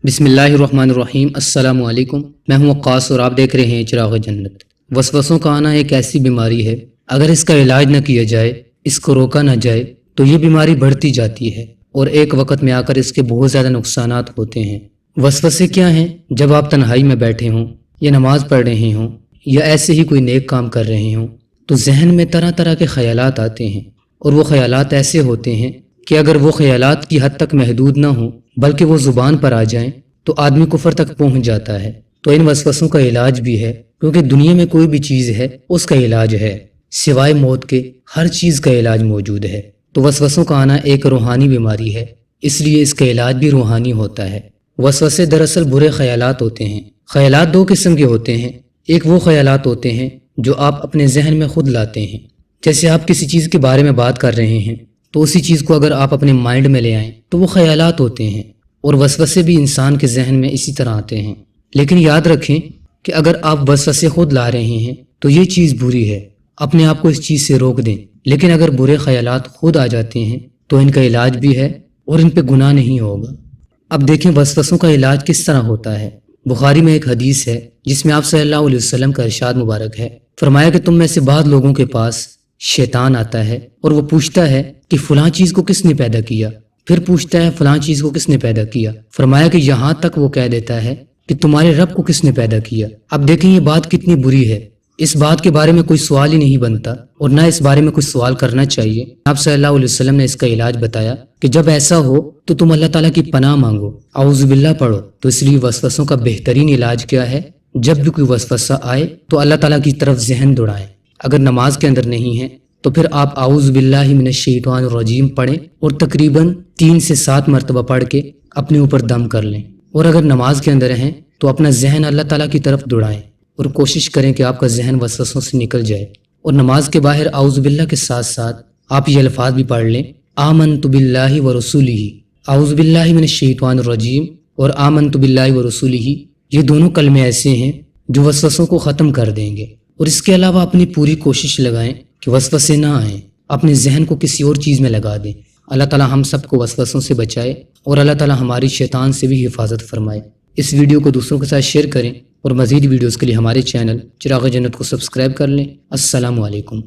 بسم اللہ الرحمن الرحیم۔ السلام علیکم، میں ہوں وقاص اور آپ دیکھ رہے ہیں چراغ جنت۔ وسوسوں کا آنا ایک ایسی بیماری ہے، اگر اس کا علاج نہ کیا جائے، اس کو روکا نہ جائے تو یہ بیماری بڑھتی جاتی ہے اور ایک وقت میں آ کر اس کے بہت زیادہ نقصانات ہوتے ہیں۔ وسوسے کیا ہیں؟ جب آپ تنہائی میں بیٹھے ہوں یا نماز پڑھ رہے ہوں یا ایسے ہی کوئی نیک کام کر رہے ہوں تو ذہن میں طرح طرح کے خیالات آتے ہیں، اور وہ خیالات ایسے ہوتے ہیں کہ اگر وہ خیالات کی حد تک محدود نہ ہوں بلکہ وہ زبان پر آ جائیں تو آدمی کفر تک پہنچ جاتا ہے۔ تو ان وسوسوں کا علاج بھی ہے، کیونکہ دنیا میں کوئی بھی چیز ہے اس کا علاج ہے، سوائے موت کے ہر چیز کا علاج موجود ہے۔ تو وسوسوں کا آنا ایک روحانی بیماری ہے، اس لیے اس کا علاج بھی روحانی ہوتا ہے۔ وسوسے دراصل برے خیالات ہوتے ہیں۔ خیالات دو قسم کے ہوتے ہیں، ایک وہ خیالات ہوتے ہیں جو آپ اپنے ذہن میں خود لاتے ہیں، جیسے آپ کسی چیز کے بارے میں بات کر رہے ہیں تو اسی چیز کو اگر آپ اپنے مائنڈ میں لے آئیں تو وہ خیالات ہوتے ہیں، اور وسوسے بھی انسان کے ذہن میں اسی طرح آتے ہیں۔ لیکن یاد رکھیں کہ اگر آپ وسوسے خود لا رہے ہیں تو یہ چیز بری ہے، اپنے آپ کو اس چیز سے روک دیں۔ لیکن اگر برے خیالات خود آ جاتے ہیں تو ان کا علاج بھی ہے اور ان پہ گناہ نہیں ہوگا۔ اب دیکھیں وسوسوں کا علاج کس طرح ہوتا ہے۔ بخاری میں ایک حدیث ہے جس میں آپ صلی اللہ علیہ وسلم کا ارشاد مبارک ہے، فرمایا کہ تم میں سے بعض لوگوں کے پاس شیطان آتا ہے اور وہ پوچھتا ہے کہ فلاں چیز کو کس نے پیدا کیا، پھر پوچھتا ہے فلاں چیز کو کس نے پیدا کیا، فرمایا کہ یہاں تک وہ کہہ دیتا ہے کہ تمہارے رب کو کس نے پیدا کیا۔ اب دیکھیں یہ بات کتنی بری ہے، اس بات کے بارے میں کوئی سوال ہی نہیں بنتا اور نہ اس بارے میں کوئی سوال کرنا چاہیے۔ آپ صلی اللہ علیہ وسلم نے اس کا علاج بتایا کہ جب ایسا ہو تو تم اللہ تعالیٰ کی پناہ مانگو، اعوذ باللہ پڑھو۔ تو اس لیے وسوسوں کا بہترین علاج کیا ہے؟ جب بھی کوئی وسوسہ آئے تو اللہ تعالیٰ کی طرف ذہن دوڑائیں۔ اگر نماز کے اندر نہیں ہے تو پھر آپ اعوذ باللہ من الشیطان الرجیم پڑھیں اور تقریباً 3 سے 7 مرتبہ پڑھ کے اپنے اوپر دم کر لیں، اور اگر نماز کے اندر ہیں تو اپنا ذہن اللہ تعالیٰ کی طرف دوڑائیں اور کوشش کریں کہ آپ کا ذہن وسوسوں سے نکل جائے۔ اور نماز کے باہر اعوذ باللہ کے ساتھ ساتھ آپ یہ الفاظ بھی پڑھ لیں، آمنت باللہ ورسولہ، اعوذ باللہ من الشیطان الرجیم اور آمنت باللہ ورسولہ، یہ دونوں کلمے ایسے ہیں جو وسوسوں کو ختم کر دیں گے۔ اور اس کے علاوہ اپنی پوری کوشش لگائیں کہ وسوسے نہ آئیں، اپنے ذہن کو کسی اور چیز میں لگا دیں۔ اللہ تعالیٰ ہم سب کو وسوسوں سے بچائے اور اللہ تعالیٰ ہماری شیطان سے بھی حفاظت فرمائے۔ اس ویڈیو کو دوسروں کے ساتھ شیئر کریں اور مزید ویڈیوز کے لیے ہمارے چینل چراغ جنت کو سبسکرائب کر لیں۔ السلام علیکم۔